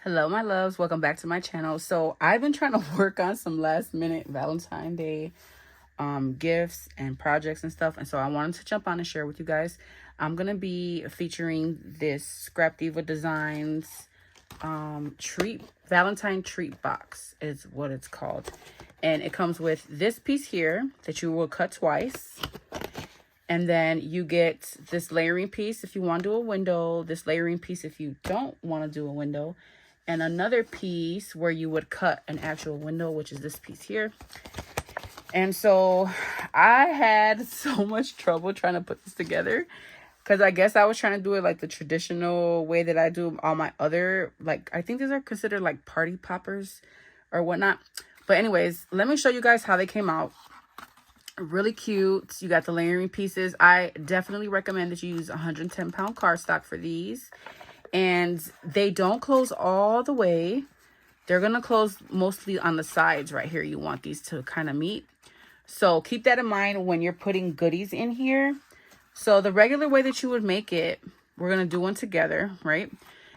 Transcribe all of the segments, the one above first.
Hello, my loves. Welcome back to my channel. So I've been trying to work on some last minute Valentine Day gifts and projects and stuff. And so I wanted to jump on and share with you guys. I'm going to be featuring this Scrap Diva Designs Valentine Treat Box is what it's called. And it comes with this piece here that you will cut twice. And then you get this layering piece if you want to do a window, this layering piece if you don't want to do a window, and another piece where you would cut an actual window, which is this piece here. And so I had so much trouble trying to put this together because I guess I was trying to do it like the traditional way that I do all my other, like, I think these are considered like party poppers or whatnot. But anyways, let me show you guys how they came out. Really cute. You got the layering pieces. I definitely recommend that you use 110-pound cardstock for these. And they don't close all the way. They're going to close mostly on the sides right here. You want these to kind of meet. So keep that in mind when you're putting goodies in here. So the regular way that you would make it, we're going to do one together, right?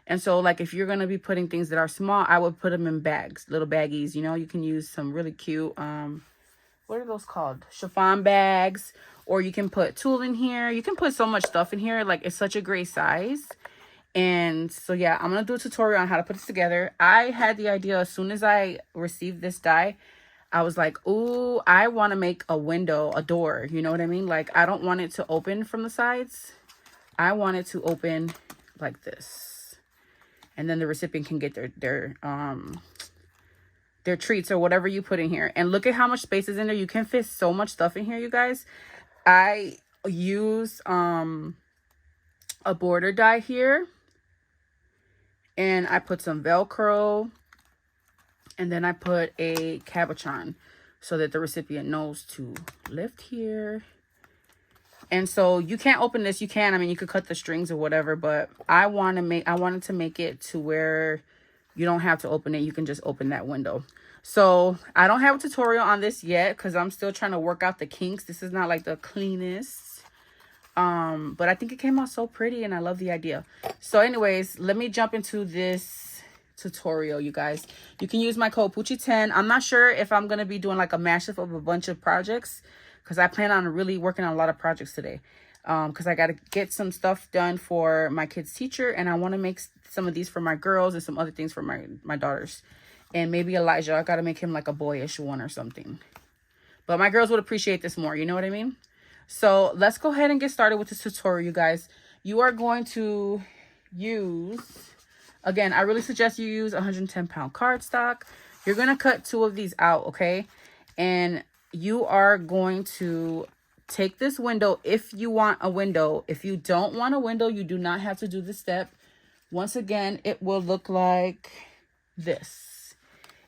And so like if you're going to be putting things that are small, I would put them in bags, little baggies. You know, you can use some really cute, what are those called? Chiffon bags. Or you can put tulle in here. You can put so much stuff in here. Like, it's such a great size. And so, yeah, I'm going to do a tutorial on how to put this together. I had the idea as soon as I received this die. I was like, ooh, I want to make a window, a door. You know what I mean? Like, I don't want it to open from the sides. I want it to open like this. And then the recipient can get their treats or whatever you put in here. And look at how much space is in there. You can fit so much stuff in here, you guys. I use a border die here, and I put some Velcro, and then I put a cabochon so that the recipient knows to lift here. And so you can't open this. You can, I mean, you could cut the strings or whatever, but I wanted to make it to where you don't have to open it. You can just open that window. So I don't have a tutorial on this yet because I'm still trying to work out the kinks. This is not like the cleanest. But I think it came out so pretty and I love the idea. So anyways, let me jump into this tutorial, you guys. You can use my code Poochie10. I'm not sure if I'm going to be doing like a mashup of a bunch of projects because I plan on really working on a lot of projects today. Because I got to get some stuff done for my kid's teacher, and I want to make some of these for my girls and some other things for my daughters. And maybe Elijah, I got to make him like a boyish one or something. But my girls would appreciate this more, you know what I mean? So let's go ahead and get started with this tutorial, you guys. You are going to use, again, I really suggest you use 110-pound cardstock. You're going to cut 2 of these out, okay? And you are going to take this window if you want a window. If you don't want a window, you do not have to do this step. Once again, it will look like this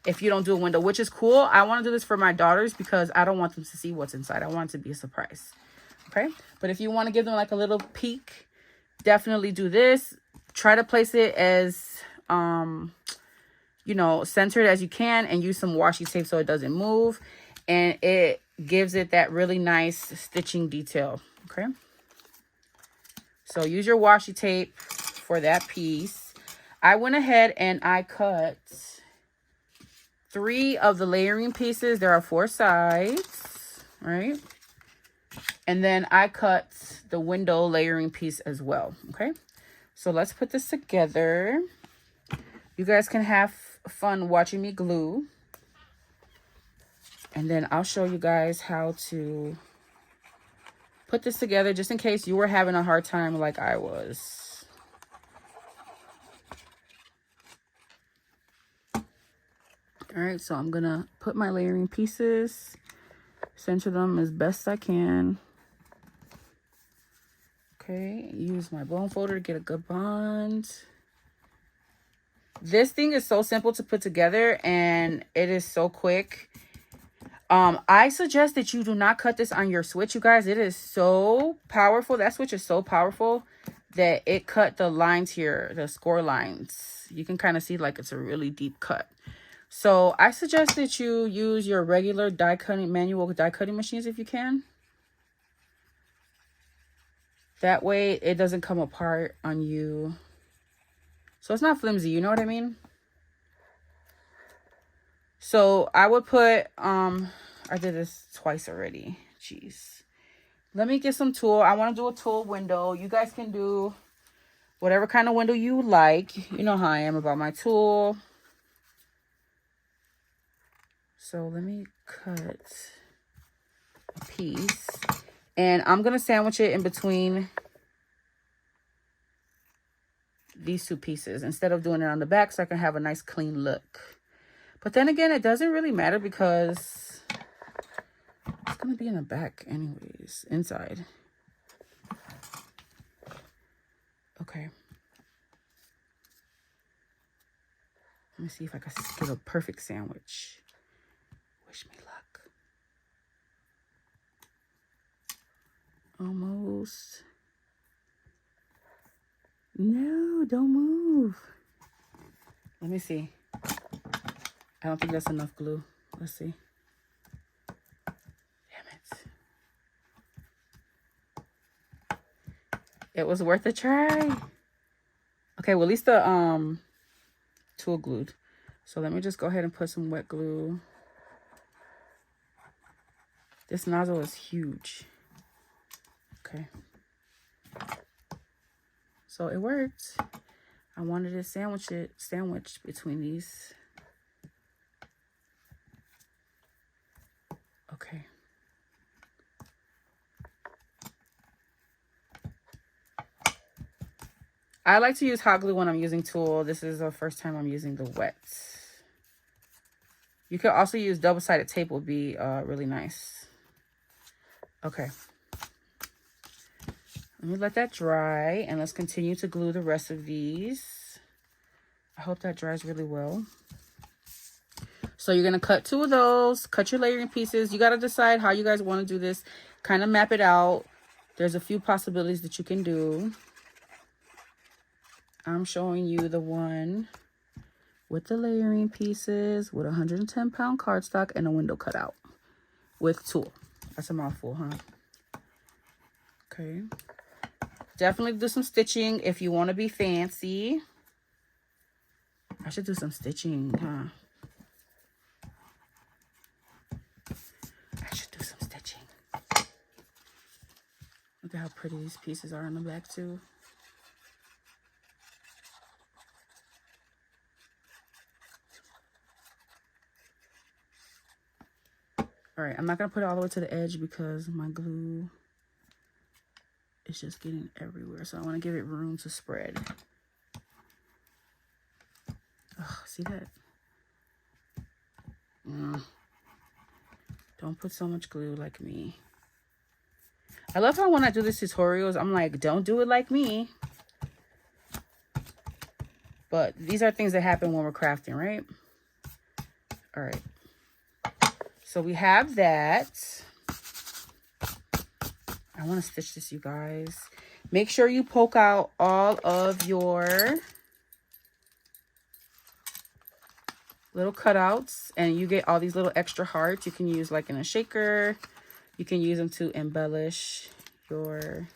if you don't do a window, which is cool. I want to do this for my daughters because I don't want them to see what's inside. I want it to be a surprise. Okay, but if you want to give them like a little peek, definitely do this. Try to place it as you know, centered as you can, and use some washi tape so it doesn't move, and it gives it that really nice stitching detail. Okay, so use your washi tape for that piece. I went ahead and I cut 3 of the layering pieces. There are 4 sides, right? And then I cut the window layering piece as well. Okay, so let's put this together. You guys can have fun watching me glue. And then I'll show you guys how to put this together just in case you were having a hard time like I was. All right, so I'm gonna put my layering pieces, center them as best I can. Okay, use my bone folder to get a good bond. This thing is so simple to put together and it is so quick. I suggest that you do not cut this on your switch, you guys. It is so powerful. That switch is so powerful that it cut the lines here, the score lines. You can kind of see like it's a really deep cut. So I suggest that you use your regular manual die cutting machines if you can. That way it doesn't come apart on you. So it's not flimsy, you know what I mean? So I would put, I did this twice already. Jeez. Let me get some tulle. I want to do a tulle window. You guys can do whatever kind of window you like. You know how I am about my tulle. So let me cut a piece. And I'm going to sandwich it in between these two pieces instead of doing it on the back so I can have a nice clean look. But then again, it doesn't really matter because it's going to be in the back anyways, inside. Okay. Let me see if I can get a perfect sandwich. Wish me luck. Almost. No, don't move. Let me see. I don't think that's enough glue. Let's see. Damn it. It was worth a try. Okay, well, at least the tool glued. So let me just go ahead and put some wet glue. This nozzle is huge. Okay. So it worked. I wanted to sandwich between these. Okay. I like to use hot glue when I'm using tulle. This is the first time I'm using the wet. You could also use double-sided tape, would be really nice. Okay. Let me let that dry, and let's continue to glue the rest of these. I hope that dries really well. So you're going to cut 2 of those, cut your layering pieces. You got to decide how you guys want to do this. Kind of map it out. There's a few possibilities that you can do. I'm showing you the one with the layering pieces with 110-pound cardstock and a window cutout with tulle. That's a mouthful, huh? Okay. Definitely do some stitching if you want to be fancy. I should do some stitching, huh? I should do some stitching. Look at how pretty these pieces are on the back too. All right, I'm not going to put it all the way to the edge because my glue is just getting everywhere. So I want to give it room to spread. Oh, see that? Don't put so much glue like me. I love how when I do these tutorials, I'm like, don't do it like me. But these are things that happen when we're crafting, right? All right. So we have that. I want to stitch this, you guys. Make sure you poke out all of your little cutouts and you get all these little extra hearts. You can use like in a shaker. You can use them to embellish your...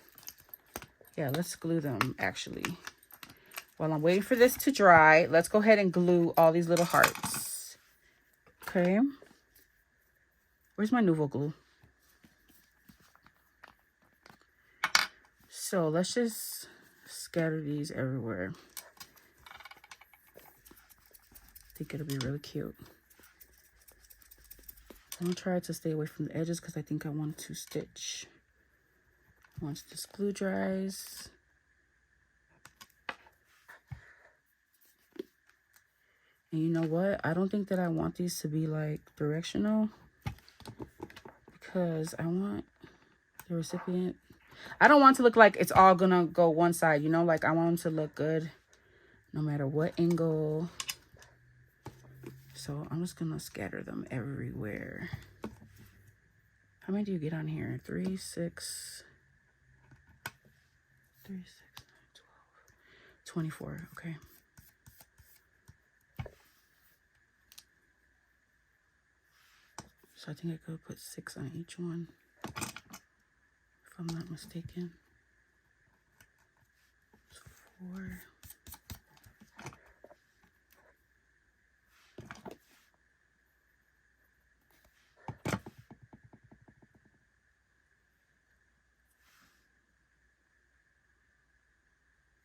Yeah, let's glue them actually. While I'm waiting for this to dry, let's go ahead and glue all these little hearts. Okay. Where's my Nouveau glue? So let's just scatter these everywhere. I think it'll be really cute. I'm gonna try to stay away from the edges because I think I want to stitch once this glue dries. And you know what? I don't think that I want these to be like directional because I want the recipient. I don't want it to look like it's all gonna go one side, you know, like I want them to look good no matter what angle. So I'm just gonna scatter them everywhere. How many do you get on here? 3, 6, 3, 6, 9, 12, 24. Okay. So I think I could put 6 on each one, if I'm not mistaken. It's 4.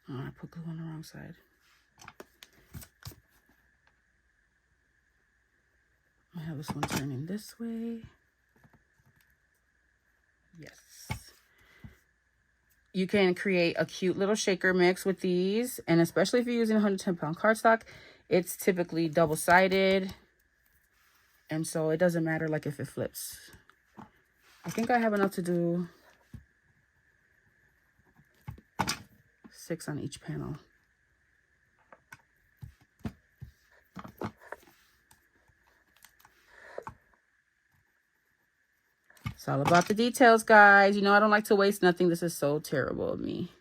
Oh, I put glue on the wrong side. I have this one turning this way. Yes. You can create a cute little shaker mix with these. And especially if you're using 110-pound cardstock, it's typically double-sided. And so it doesn't matter like if it flips. I think I have enough to do 6 on each panel. It's all about the details, guys. You know, I don't like to waste nothing. This is so terrible of me.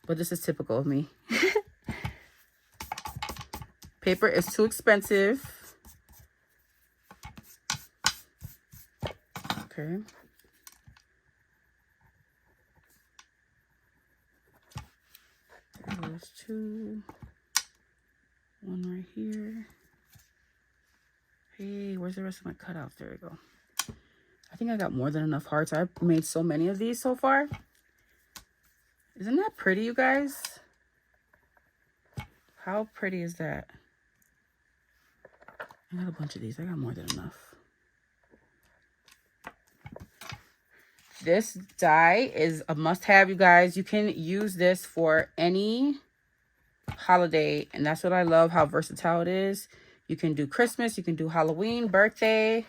But this is typical of me. Paper is too expensive. Okay. There's 2. 1 right here. Hey, where's the rest of my cutouts? There we go. I think I got more than enough hearts. I've made so many of these so far. Isn't that pretty, you guys? How pretty is that? I got a bunch of these. I got more than enough. This die is a must-have, you guys. You can use this for any holiday, and that's what I love, how versatile it is. You can do Christmas, you can do Halloween, birthday.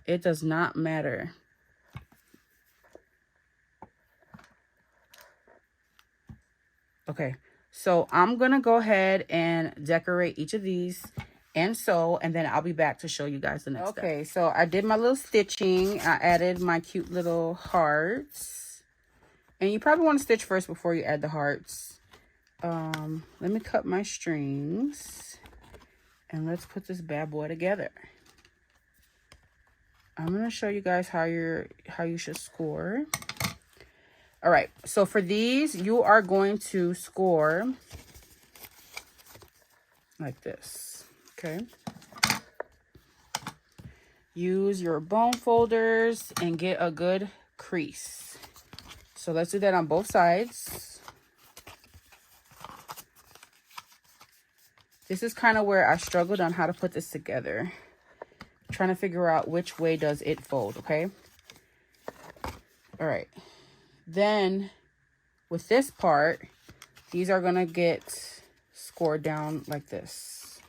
It does not matter. Okay, so I'm gonna go ahead and decorate each of these and sew, and then I'll be back to show you guys the next step. Okay, so I did my little stitching. I added my cute little hearts, and you probably want to stitch first before you add the hearts. Let me cut my strings, and let's put this bad boy together. I'm gonna show you guys how you should score. All right, so for these, you are going to score like this, okay? Use your bone folders and get a good crease. So let's do that on both sides. This is kind of where I struggled on how to put this together. Trying to figure out which way does it fold, okay? All right. Then with this part, these are gonna get scored down like this.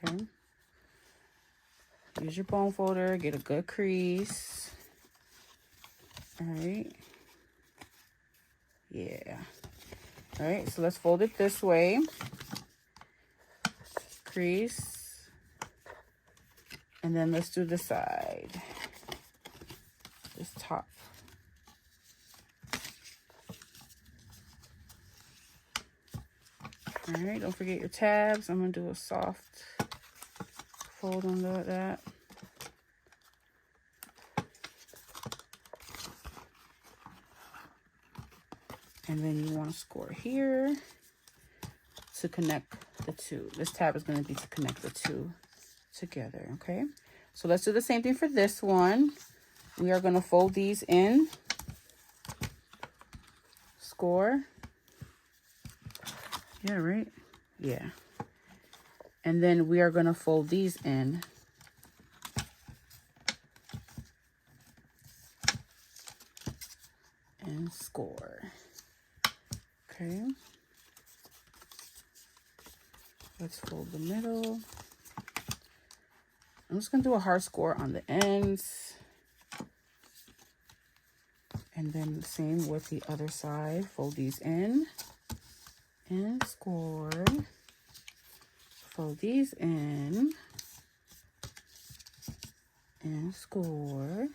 Okay. Use your bone folder, get a good crease. All right. Yeah. All right, so let's fold it this way. Crease. And then let's do the side. This top. All right, don't forget your tabs. I'm gonna do a soft fold under that. And then you want to score here to connect the two. This tab is going to be to connect the two together, okay? So let's do the same thing for this one. We are going to fold these in. Score. Yeah, right? Yeah. And then we are going to fold these in. And score. Okay. Let's fold the middle. I'm just going to do a hard score on the ends. And then the same with the other side. Fold these in. And score. Fold these in. And score.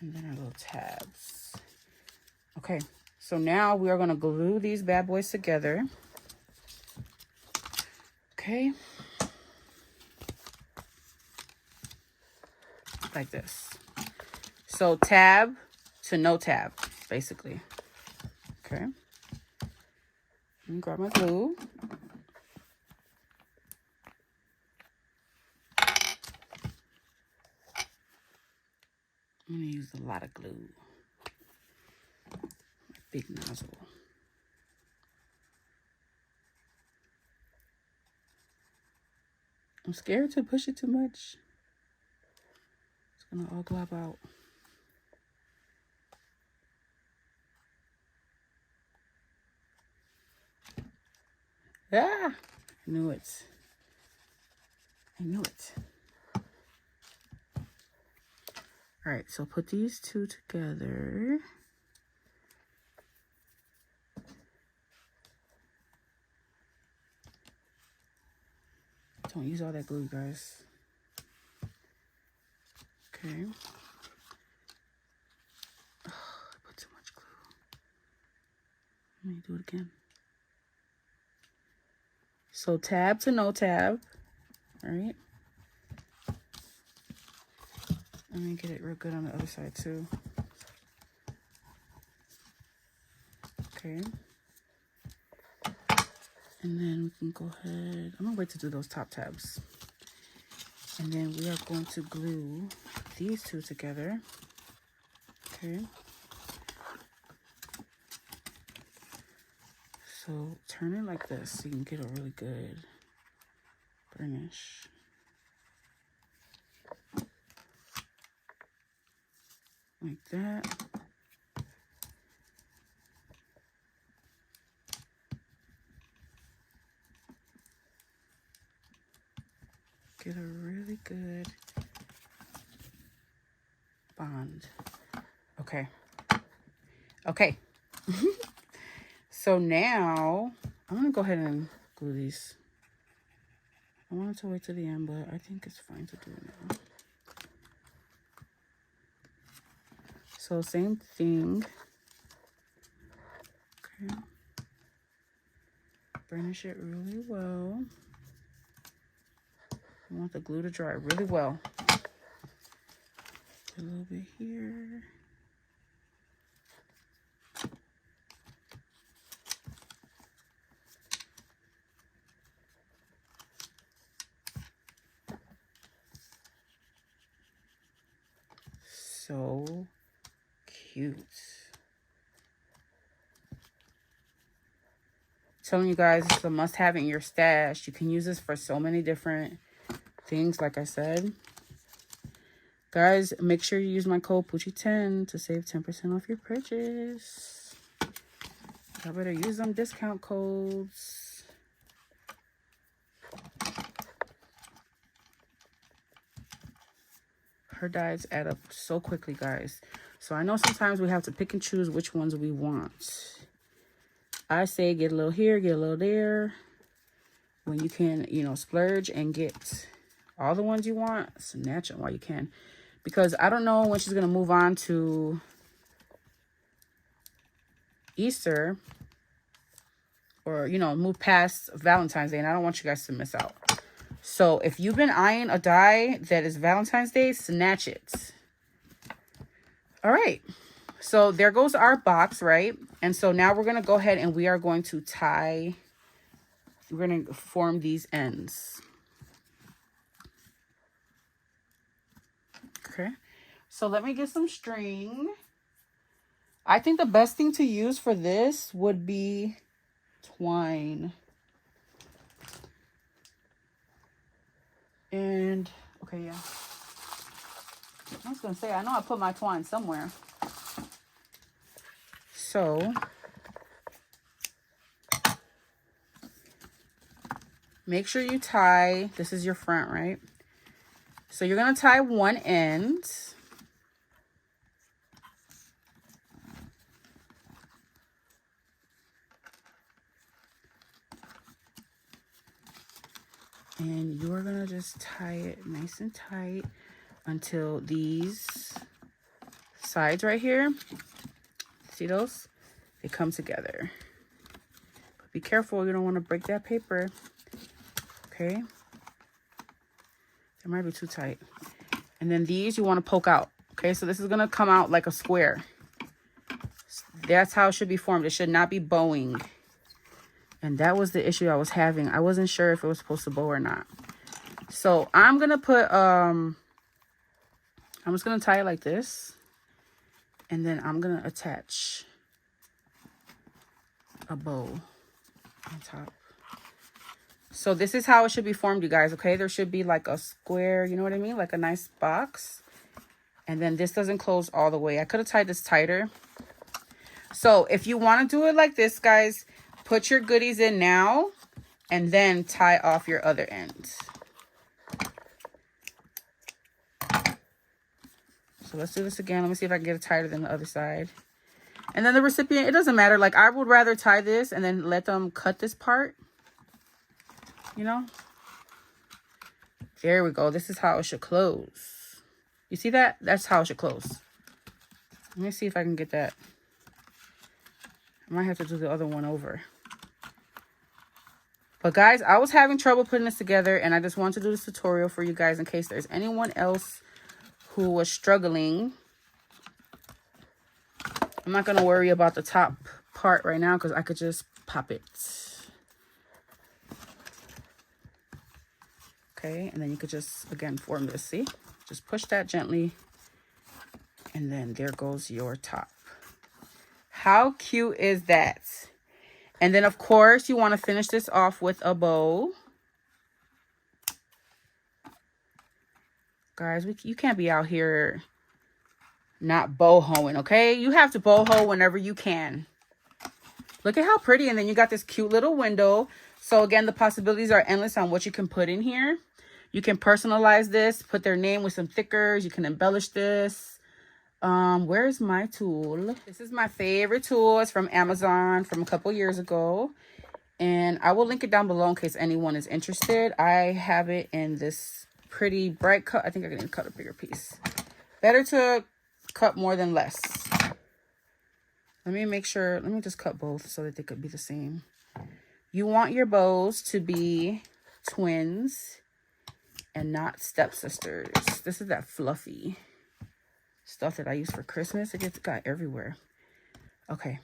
And then our little tabs. Okay, so now we are going to glue these bad boys together. Okay. Like this. So tab to no tab, basically. Okay. Let me grab my glue. I'm going to use a lot of glue. big nozzle. I'm scared to push it too much. It's gonna all glob out. Ah! I knew it. I knew it. All right, so put these two together. Don't use all that glue, guys. Okay. Oh, I put too much glue. Let me do it again. So tab to no tab. All right. Let me get it real good on the other side too. Okay. And then we can go ahead. I'm gonna wait to do those top tabs. And then we are going to glue these two together. Okay. So turn it like this so you can get a really good burnish. Like that. Get a really good bond. Okay. Okay. So now I'm gonna go ahead and glue these. I wanted to wait till the end, but I think it's fine to do it now. So same thing. Okay. Burnish it really well. I want the glue to dry really well. A little bit here. So cute. Telling you guys, it's a must-have in your stash. You can use this for so many different things, like I said. Guys, make sure you use my code Poochie10 to save 10% off your purchase. I better use them discount codes. Her dyes add up so quickly, guys. So I know sometimes we have to pick and choose which ones we want. I say get a little here, get a little there. When you can, you know, splurge and get all the ones you want, snatch them while you can. Because I don't know when she's going to move on to Easter. Or, you know, move past Valentine's Day. And I don't want you guys to miss out. So if you've been eyeing a dye that is Valentine's Day, snatch it. All right. So there goes our box, right? And so now we're going to go ahead and we are going to tie. We're going to form these ends. Okay. So let me get some string. I think the best thing to use for this would be twine. And, okay, yeah. I was going to say, I know I put my twine somewhere. So, make sure you tie, this is your front, right? So you're going to tie one end. And you're going to just tie it nice and tight until these sides right here, see those? They come together. But be careful, you don't want to break that paper. Okay. It might be too tight. And then these you want to poke out. Okay, so this is going to come out like a square. That's how it should be formed. It should not be bowing. And that was the issue I was having. I wasn't sure if it was supposed to bow or not. So I'm going to put, I'm just going to tie it like this. And then I'm going to attach a bow on top. So this is how it should be formed, you guys, okay? There should be like a square, you know what I mean? Like a nice box. And then this doesn't close all the way. I could have tied this tighter. So if you want to do it like this, guys, put your goodies in now and then tie off your other end. So let's do this again. Let me see if I can get it tighter than the other side. And then the recipient, it doesn't matter. Like, I would rather tie this and then let them cut this part. You know? There we go. This is how it should close. You see that? That's how it should close. Let me see if I can get that. I might have to do the other one over. But guys, I was having trouble putting this together, and I just wanted to do this tutorial for you guys in case there's anyone else who was struggling. I'm not going to worry about the top part right now because I could just pop it. Okay, and then you could just, again, form this, see? Just push that gently, and then there goes your top. How cute is that? And then, of course, you want to finish this off with a bow. Guys, you can't be out here not boho-ing, okay? You have to boho whenever you can. Look at how pretty. And then you got this cute little window. So, again, the possibilities are endless on what you can put in here. You can personalize this, put their name with some thickers. You can embellish this. Where's my tool? This is my favorite tool. It's from Amazon from a couple years ago. And I will link it down below in case anyone is interested. I have it in this pretty bright cut. I think I can cut a bigger piece. Better to cut more than less. Let me make sure. Let me just cut both so that they could be the same. You want your bows to be twins and not stepsisters. This is that fluffy stuff that I use for Christmas. It got everywhere. Okay.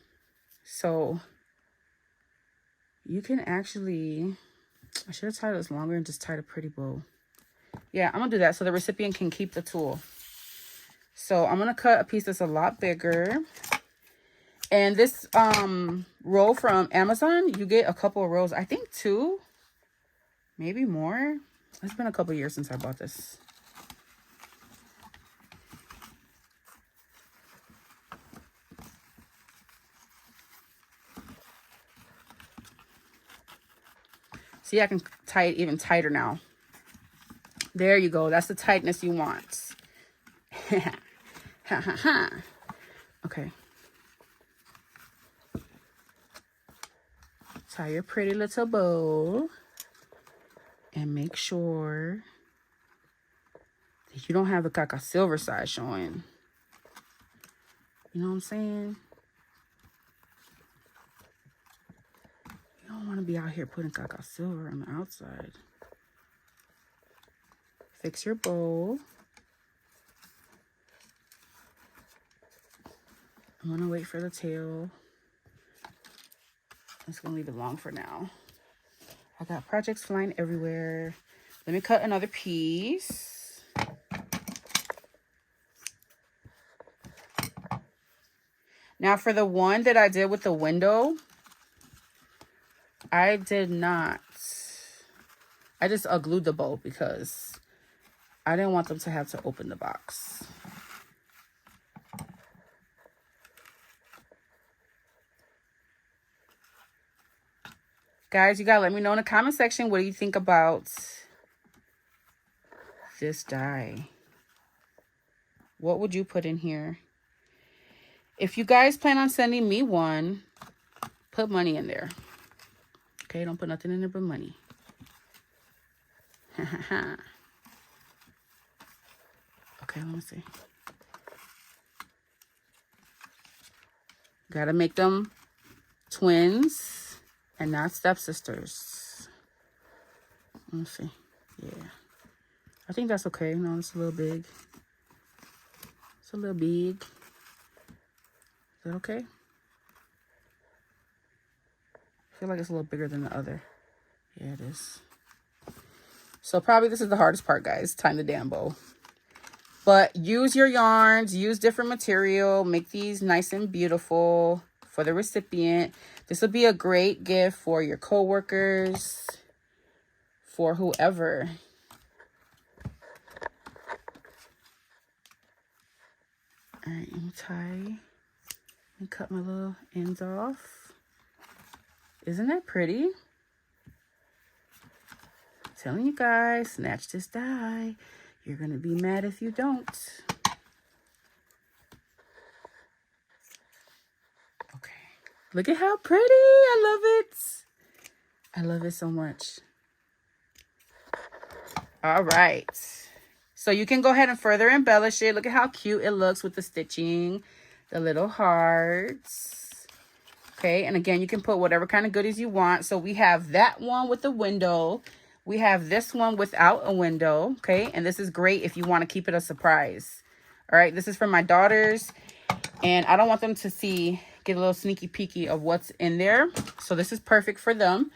So you can actually, I should have tied this longer and just tied a pretty bow. Yeah, I'm going to do that so the recipient can keep the tool. So I'm going to cut a piece that's a lot bigger. And this roll from Amazon, you get a couple of rolls. I think 2, maybe more. It's been a couple of years since I bought this. See, I can tie it even tighter now. There you go. That's the tightness you want. Okay. Tie your pretty little bow. And make sure that you don't have the caca silver side showing. You know what I'm saying? You don't want to be out here putting caca silver on the outside. Fix your bow. I'm going to wait for the tail. I'm just going to leave it long for now. I got projects flying everywhere. Let me cut another piece. Now for the one that I did with the window, I did not. I just glued the bow because I didn't want them to have to open the box. Guys, you gotta let me know in the comment section, what do you think about this die? What would you put in here? If you guys plan on sending me one, put money in there. Okay, don't put nothing in there but money. Okay, let me see. Gotta make them twins. And not stepsisters. Let me see. Yeah. I think that's okay. No, it's a little big. It's a little big. Is that okay? I feel like it's a little bigger than the other. Yeah, it is. So probably this is the hardest part, guys. Tying the damn bow. But use your yarns. Use different material. Make these nice and beautiful for the recipient. This will be a great gift for your coworkers, for whoever. All right, let me tie and cut my little ends off. Isn't that pretty? I'm telling you guys, snatch this die. You're gonna be mad if you don't. Okay, look at how pretty. I love it. I love it so much. All right. So you can go ahead and further embellish it. Look at how cute it looks with the stitching, the little hearts. Okay, and again, you can put whatever kind of goodies you want. So we have that one with the window. We have this one without a window. Okay, and this is great if you want to keep it a surprise. All right, this is for my daughters, and I don't want them to get a little sneaky peeky of what's in there. So this is perfect for them.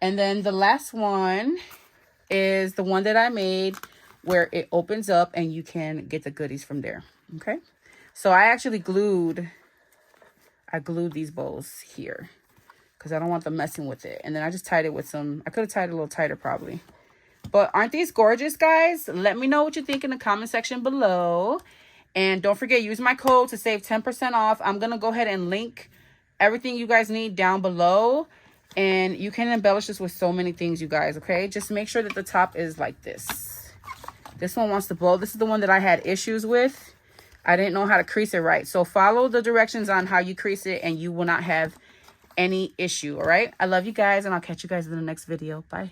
And then the last one is the one that I made where it opens up and you can get the goodies from there. Okay, so I glued these bows here because I don't want them messing with it. And then I just tied it with some, I could have tied it a little tighter probably. But aren't these gorgeous, guys? Let me know what you think in the comment section below. And don't forget, use my code to save 10% off. I'm going to go ahead and link everything you guys need down below. And you can embellish this with so many things, you guys, okay? Just make sure that the top is like this. This one wants to blow. This is the one that I had issues with. I didn't know how to crease it right. So follow the directions on how you crease it and you will not have any issue, all right? I love you guys, and I'll catch you guys in the next video. Bye.